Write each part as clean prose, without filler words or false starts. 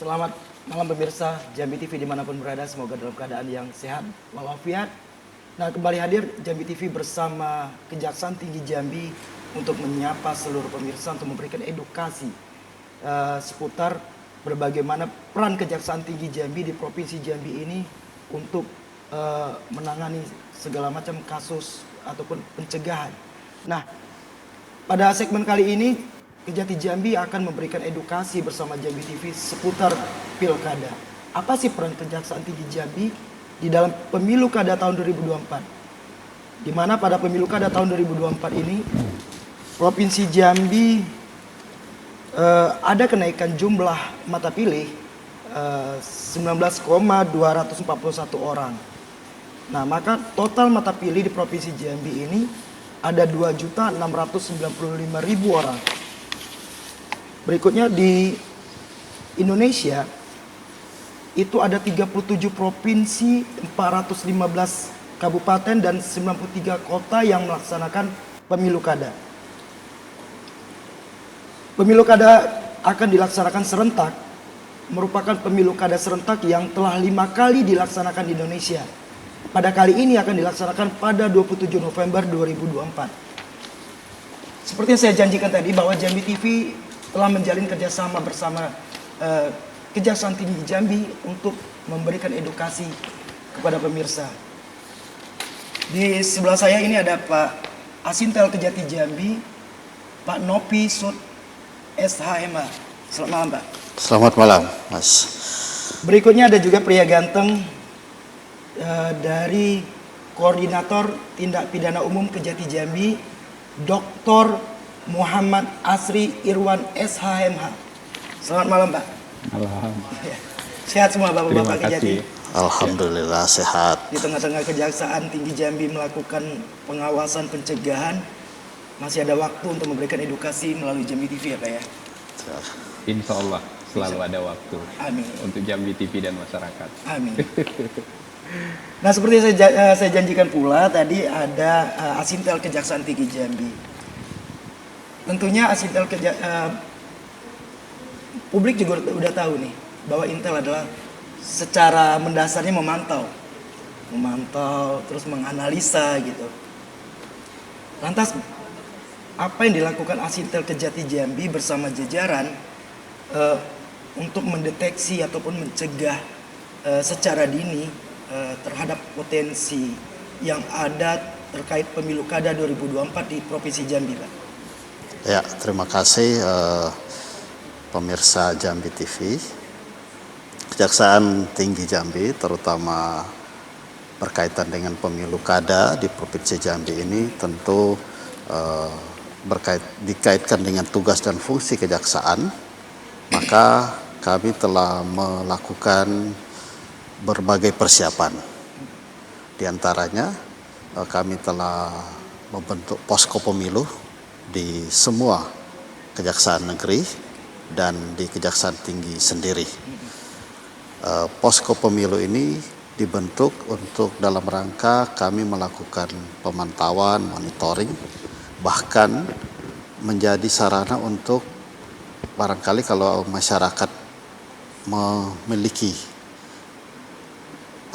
Selamat malam pemirsa Jambi TV dimanapun berada, semoga dalam keadaan yang sehat walafiat. Nah, kembali hadir Jambi TV bersama Kejaksaan Tinggi Jambi untuk menyapa seluruh pemirsa untuk memberikan edukasi seputar bagaimana peran Kejaksaan Tinggi Jambi di Provinsi Jambi ini untuk menangani segala macam kasus ataupun pencegahan. Nah, pada segmen kali ini Kejati Jambi akan memberikan edukasi bersama Jambi TV seputar pilkada. Apa sih peran Kejaksaan Tinggi Jambi di dalam pemilu kada tahun 2024? Di mana pada pemilu kada tahun 2024 ini Provinsi Jambi ada kenaikan jumlah mata pilih 19,241 orang. Nah, maka total mata pilih di Provinsi Jambi ini ada 2.695.000 orang. Berikutnya di Indonesia itu ada 37 provinsi, 415 kabupaten dan 93 kota yang melaksanakan pemilu kada. Pemilu kada akan dilaksanakan serentak, merupakan pemilu kada serentak yang telah 5 kali dilaksanakan di Indonesia. Pada kali ini akan dilaksanakan pada 27 November 2024. Seperti yang saya janjikan tadi bahwa Jambi TV telah menjalin kerjasama bersama Kejaksaan Tinggi Jambi untuk memberikan edukasi kepada pemirsa. Di sebelah saya ini ada Pak Asintel Kejati Jambi, Pak Nopi Sud SHMH. Selamat malam, Pak. Selamat malam, Mas. Berikutnya ada juga pria ganteng dari Koordinator Tindak Pidana Umum Kejati Jambi, Dr. Muhammad Asri Irwan SHMH. Selamat malam, Pak. Alhamdulillah. Sehat semua Bapak-Bapak Kejati? Alhamdulillah sehat. Di tengah-tengah Kejaksaan Tinggi Jambi melakukan pengawasan pencegahan, masih ada waktu untuk memberikan edukasi melalui Jambi TV ya, Pak ya? Insya Allah selalu ada waktu. Amin. Untuk Jambi TV dan masyarakat. Amin. Nah, seperti saya janjikan pula tadi ada Asintel Kejaksaan Tinggi Jambi. Tentunya Asintel publik juga udah tahu nih bahwa Intel adalah secara mendasarnya memantau terus menganalisa gitu. Lantas apa yang dilakukan Asintel Kejati Jambi bersama jajaran untuk mendeteksi ataupun mencegah secara dini terhadap potensi yang ada terkait pemilu kada 2024 di Provinsi Jambi, Pak? Ya, terima kasih pemirsa Jambi TV. Kejaksaan Tinggi Jambi terutama berkaitan dengan pemilu kada di Provinsi Jambi ini tentu dikaitkan dengan tugas dan fungsi kejaksaan. Maka kami telah melakukan berbagai persiapan. Di antaranya kami telah membentuk posko pemilu di semua kejaksaan negeri dan di Kejaksaan Tinggi sendiri. Posko pemilu ini dibentuk untuk dalam rangka kami melakukan pemantauan, monitoring, bahkan menjadi sarana untuk barangkali kalau masyarakat memiliki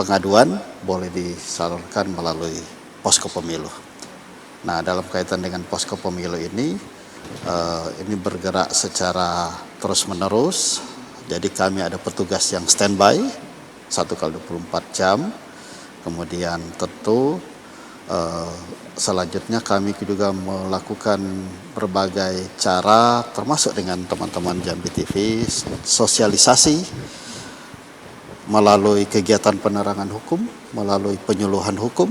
pengaduan boleh disalurkan melalui posko pemilu. Nah, dalam kaitan dengan posko pemilu ini bergerak secara terus-menerus. Jadi kami ada petugas yang standby 1x24 jam. Kemudian tentu selanjutnya kami juga melakukan berbagai cara termasuk dengan teman-teman Jambi TV, sosialisasi melalui kegiatan penerangan hukum, melalui penyuluhan hukum,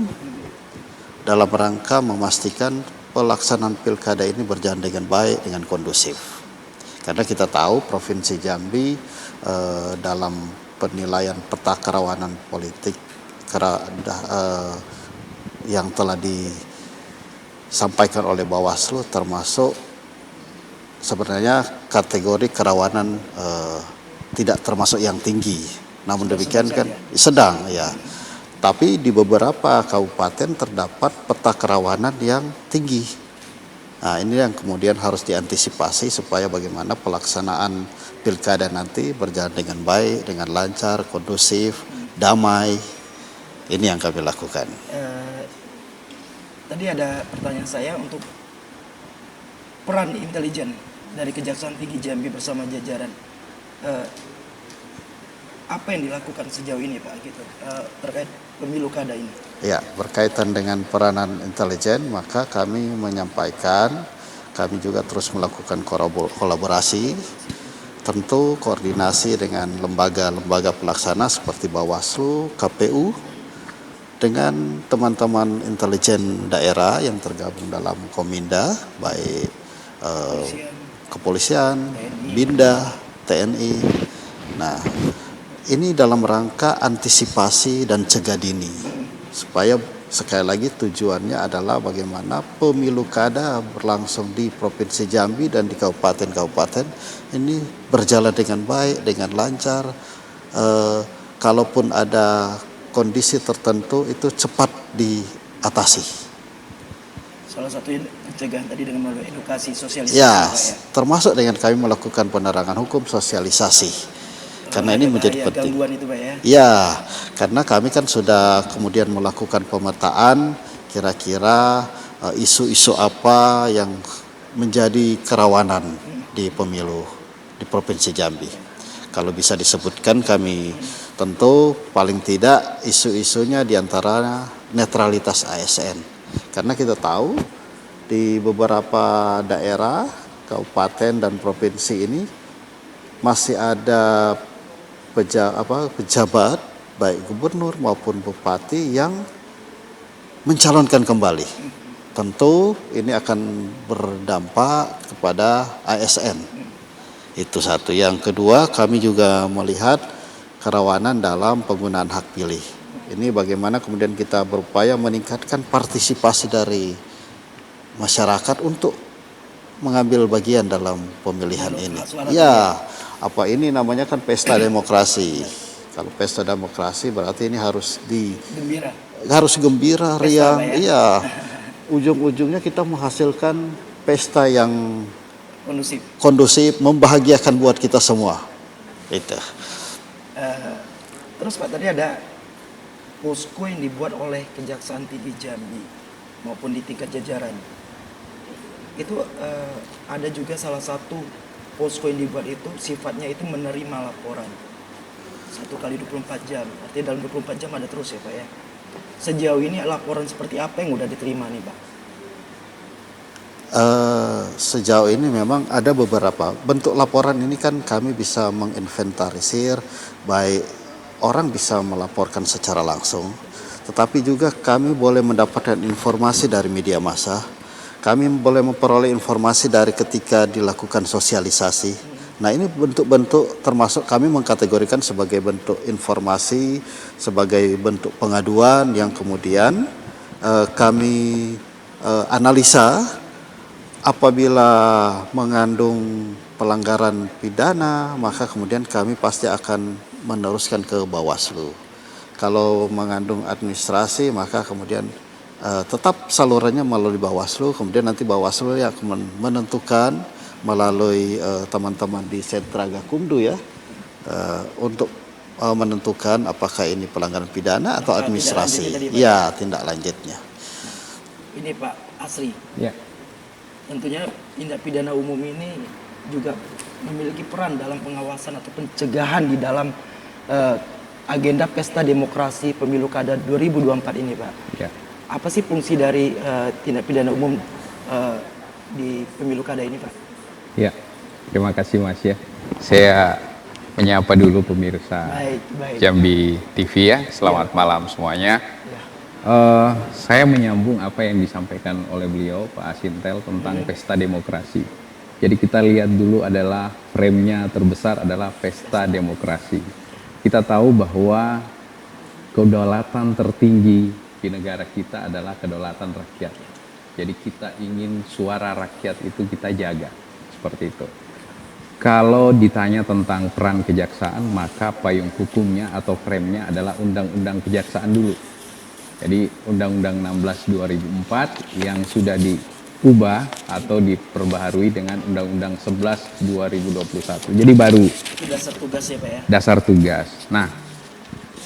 dalam rangka memastikan pelaksanaan pilkada ini berjalan dengan baik, dengan kondusif. Karena kita tahu Provinsi Jambi dalam penilaian peta kerawanan politik yang telah disampaikan oleh Bawaslu termasuk sebenarnya kategori kerawanan tidak termasuk yang tinggi. Namun demikian kan sedang ya. Tapi di beberapa kabupaten terdapat peta kerawanan yang tinggi. Nah, ini yang kemudian harus diantisipasi supaya bagaimana pelaksanaan pilkada nanti berjalan dengan baik, dengan lancar, kondusif, damai. Ini yang kami lakukan. Tadi ada pertanyaan saya untuk peran intelijen dari Kejaksaan Tinggi Jambi bersama jajaran. Apa yang dilakukan sejauh ini Pak gitu terkait pemilu kada ini? Ya, berkaitan dengan peranan intelijen, maka kami menyampaikan, kami juga terus melakukan kolaborasi, tentu koordinasi dengan lembaga-lembaga pelaksana seperti Bawaslu, KPU, dengan teman-teman intelijen daerah yang tergabung dalam Kominda, baik kepolisian, BINDA, TNI. Nah, ini dalam rangka antisipasi dan cegah dini, supaya sekali lagi tujuannya adalah bagaimana pemilu kada berlangsung di Provinsi Jambi dan di kabupaten-kabupaten ini berjalan dengan baik, dengan lancar. Kalaupun ada kondisi tertentu itu cepat diatasi. Salah satunya pencegahan tadi dengan melalui edukasi sosialisasi. Ya, Pak, ya. termasuk dengan kami melakukan penerangan hukum, sosialisasi. Karena ini menjadi penting. Gangguan itu Pak ya. Ya, karena kami kan sudah kemudian melakukan pemetaan kira-kira isu-isu apa yang menjadi kerawanan di pemilu di Provinsi Jambi. Kalau bisa disebutkan, kami tentu paling tidak isu-isunya diantara netralitas ASN. Karena kita tahu di beberapa daerah, kabupaten dan provinsi ini masih ada pejabat baik gubernur maupun bupati yang mencalonkan kembali. Tentu ini akan berdampak kepada ASN. Itu satu. Yang kedua, kami juga melihat kerawanan dalam penggunaan hak pilih. Ini bagaimana kemudian kita berupaya meningkatkan partisipasi dari masyarakat untuk mengambil bagian dalam pemilihan ini. Ya, apa ini namanya kan pesta demokrasi. Kalau pesta demokrasi berarti ini harus gembira, riang. Ya? Iya. Ujung-ujungnya kita menghasilkan pesta yang kondusif, membahagiakan buat kita semua. Itu. Terus Pak, tadi ada posko yang dibuat oleh Kejaksaan Tinggi Jambi maupun di tingkat jajaran. Itu ada juga salah satu posko yang dibuat itu sifatnya itu menerima laporan 1 kali 24 jam. Artinya dalam 24 jam ada terus ya Pak ya. Sejauh ini laporan seperti apa yang udah diterima nih Pak? Sejauh ini memang ada beberapa bentuk laporan ini kan kami bisa menginventarisir, baik orang bisa melaporkan secara langsung, tetapi juga kami boleh mendapatkan informasi dari media massa, kami boleh memperoleh informasi dari ketika dilakukan sosialisasi. Nah, ini bentuk-bentuk termasuk kami mengkategorikan sebagai bentuk informasi, sebagai bentuk pengaduan yang kemudian kami analisa. Apabila mengandung pelanggaran pidana, maka kemudian kami pasti akan meneruskan ke Bawaslu. Kalau mengandung administrasi, maka kemudian tetap salurannya melalui Bawaslu. Kemudian nanti Bawaslu yang akan menentukan melalui teman-teman di Sentra Gakumdu ya, untuk menentukan apakah ini pelanggaran pidana atau administrasi. Ya, tindak lanjutnya. Ini Pak Asri. Ya. Tentunya tindak pidana umum ini juga memiliki peran dalam pengawasan atau pencegahan di dalam agenda pesta demokrasi pemilu kada 2024 ini Pak. Ya. Apa sih fungsi dari tindak pidana umum di pemilu kada ini Pak? Ya, terima kasih Mas ya. Saya menyapa dulu pemirsa Baik. Jambi TV ya. Selamat malam semuanya. Saya menyambung apa yang disampaikan oleh beliau Pak Asintel tentang pesta demokrasi. Jadi kita lihat dulu adalah frame-nya terbesar adalah pesta demokrasi. Kita tahu bahwa kedaulatan tertinggi di negara kita adalah kedaulatan rakyat. Jadi kita ingin suara rakyat itu kita jaga, seperti itu. Kalau ditanya tentang peran kejaksaan, maka payung hukumnya atau frame-nya adalah Undang-Undang Kejaksaan dulu. Jadi Undang-Undang 16 2004 yang sudah diubah atau diperbaharui dengan Undang-Undang 11 2021. Jadi baru Itu dasar tugas ya Pak ya. dasar tugas. Nah,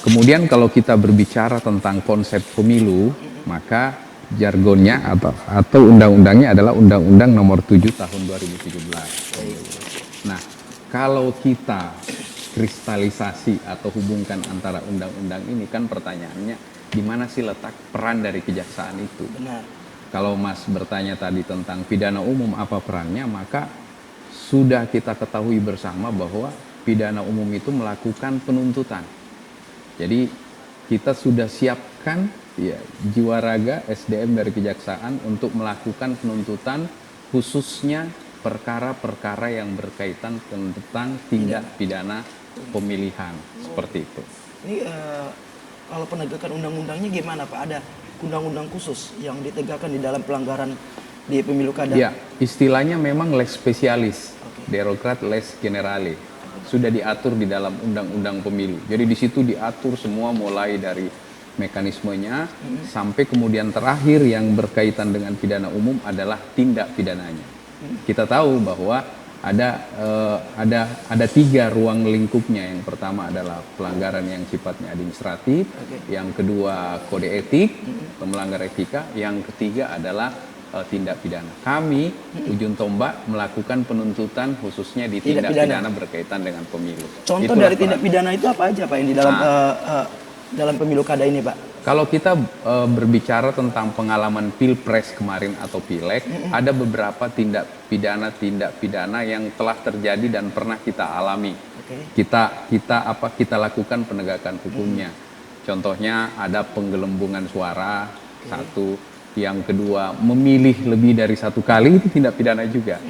kemudian kalau kita berbicara tentang konsep pemilu, maka jargonnya atau undang-undangnya adalah Undang-Undang Nomor 7 Tahun 2017. Nah, kalau kita kristalisasi atau hubungkan antara undang-undang ini, kan pertanyaannya di mana sih letak peran dari kejaksaan itu? Benar. Kalau Mas bertanya tadi tentang pidana umum apa perannya, maka sudah kita ketahui bersama bahwa pidana umum itu melakukan penuntutan. Jadi kita sudah siapkan ya, jiwa raga SDM dari kejaksaan untuk melakukan penuntutan, khususnya perkara-perkara yang berkaitan tentang tindak pidana pemilihan, seperti itu. Ini kalau penegakan undang-undangnya gimana Pak? Ada undang-undang khusus yang ditegakkan di dalam pelanggaran di pemilu kada? Ya, istilahnya memang lex specialis, derograt lex generale. Sudah diatur di dalam undang-undang pemilu. Jadi di situ diatur semua mulai dari mekanismenya sampai kemudian terakhir yang berkaitan dengan pidana umum adalah tindak pidananya. Kita tahu bahwa ada 3 ruang lingkupnya. Yang pertama adalah pelanggaran yang sifatnya administratif, yang kedua kode etik, melanggar etika, yang ketiga adalah tindak pidana. Kami ujung tombak melakukan penuntutan khususnya di tindak pidana berkaitan dengan pemilu. Contoh Itulah dari tindak pidana itu apa aja Pak yang di dalam dalam pemilu kada ini Pak? Kalau kita berbicara tentang pengalaman pilpres kemarin atau pileg, ada beberapa tindak pidana yang telah terjadi dan pernah kita alami. Kita lakukan penegakan hukumnya. Contohnya ada penggelembungan suara, satu. Yang kedua, memilih lebih dari 1 kali, itu tindak pidana juga.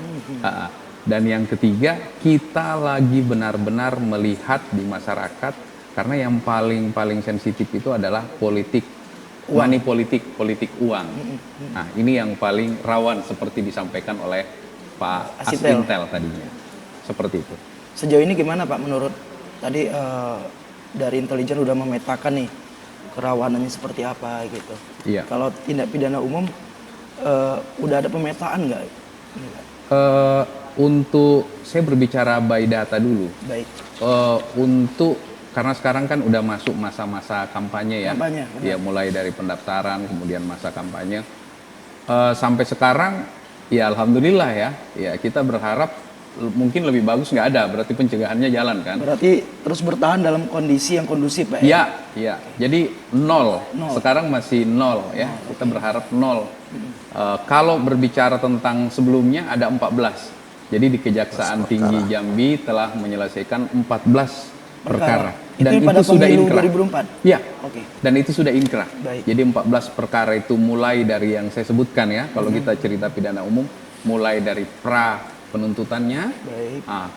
Dan yang ketiga, kita lagi benar-benar melihat di masyarakat. Karena yang paling sensitif itu adalah politik, money politik uang. Nah, ini yang paling rawan seperti disampaikan oleh Pak Asintel tadinya. Seperti itu. Sejauh ini gimana Pak menurut tadi dari intelijen udah memetakan nih kerawanannya seperti apa gitu. Iya. Kalau tindak pidana umum udah ada pemetaan nggak? Untuk saya berbicara by data dulu. Baik. Karena sekarang kan udah masuk masa-masa kampanye ya. Kampanye, Ya, mulai dari pendaftaran kemudian masa kampanye. Sampai sekarang ya alhamdulillah ya. Ya, kita berharap mungkin lebih bagus nggak ada, berarti pencegahannya jalan kan. Berarti terus bertahan dalam kondisi yang kondusif Pak ya? Iya. Jadi 0. Sekarang masih 0 ya. Kita berharap 0. Kalau berbicara tentang sebelumnya ada 14. Jadi di Kejaksaan Tinggi Jambi telah menyelesaikan 14 perkara. Dan itu sudah inkrah. 2004? Ya, Oke. dan itu sudah inkrah. Baik. Jadi 14 perkara itu mulai dari yang saya sebutkan ya, kalau kita cerita pidana umum, mulai dari pra penuntutannya,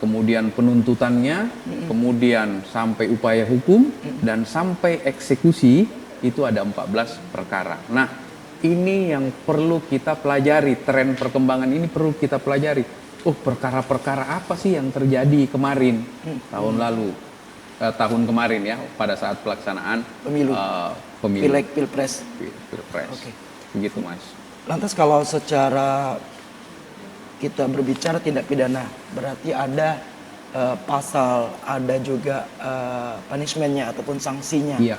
kemudian penuntutannya, kemudian sampai upaya hukum, dan sampai eksekusi, itu ada 14 perkara. Nah, ini yang perlu kita pelajari, tren perkembangan ini perlu kita pelajari. Oh, perkara-perkara apa sih yang terjadi kemarin, tahun lalu? Tahun kemarin ya, pada saat pelaksanaan pemilu. Pileg, pilpres. Oke. Begitu Mas. Lantas kalau secara kita berbicara tindak pidana, berarti ada pasal, ada juga punishment-nya ataupun sanksinya. Iya.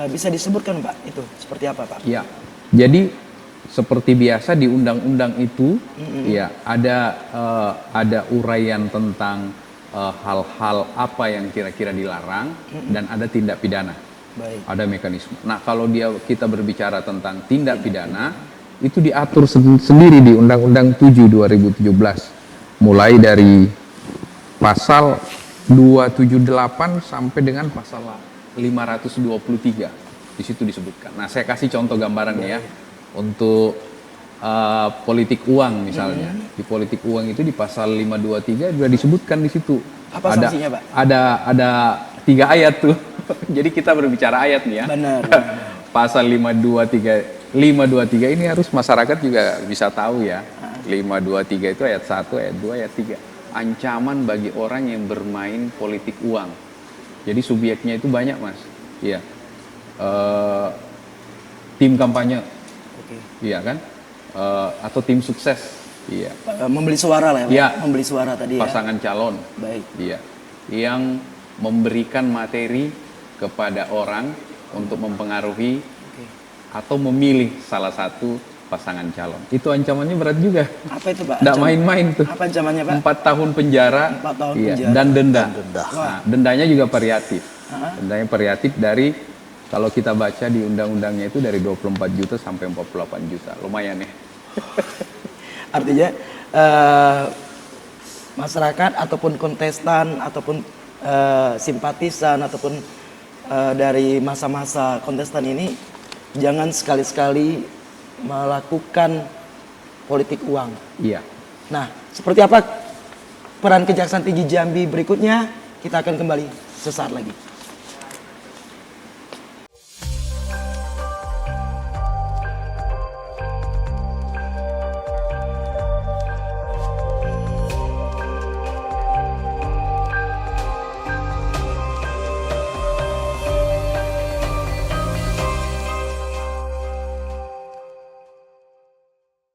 Bisa disebutkan Pak itu seperti apa Pak? Iya. Jadi seperti biasa di undang-undang itu ya ada uraian tentang hal-hal apa yang kira-kira dilarang dan ada tindak pidana. Baik. Ada mekanisme. Nah, kalau kita berbicara tentang tindak pidana, itu diatur sendiri di Undang-Undang 7 2017. Mulai dari pasal 278 sampai dengan pasal 523. Di situ disebutkan. Nah, saya kasih contoh gambarannya ya. Untuk politik uang misalnya. Di politik uang itu di pasal 523 juga disebutkan di situ. Apa sanksinya, Pak? Ada 3 ayat tuh. Jadi kita berbicara ayat nih ya. Benar. Pasal 523 ini harus masyarakat juga bisa tahu ya. 523 itu ayat 1, ayat 2, ayat 3. Ancaman bagi orang yang bermain politik uang. Jadi subjeknya itu banyak, Mas. Iya. Tim kampanye. Oke. Iya kan? atau tim sukses, iya, Membeli suara lah ya, Pak? Iya. Membeli suara tadi ya. pasangan calon, Baik. iya, yang memberikan materi kepada orang untuk mempengaruhi Oke. atau memilih salah satu pasangan calon. Itu ancamannya berat juga. Apa itu Pak? Tidak ancaman? main-main tuh. Apa ancamannya Pak? 4 tahun penjara, 4 tahun iya, penjara. dan denda. Denda. Nah, dendanya juga variatif. Ah. Dendanya variatif dari, kalau kita baca di undang-undangnya itu dari 24 juta sampai 48 juta. Lumayan ya. Artinya masyarakat ataupun kontestan ataupun simpatisan ataupun dari masa-masa kontestan ini jangan sekali-sekali melakukan politik uang. Iya. Nah, seperti apa peran Kejaksaan Tinggi Jambi berikutnya? Kita akan kembali sesaat lagi.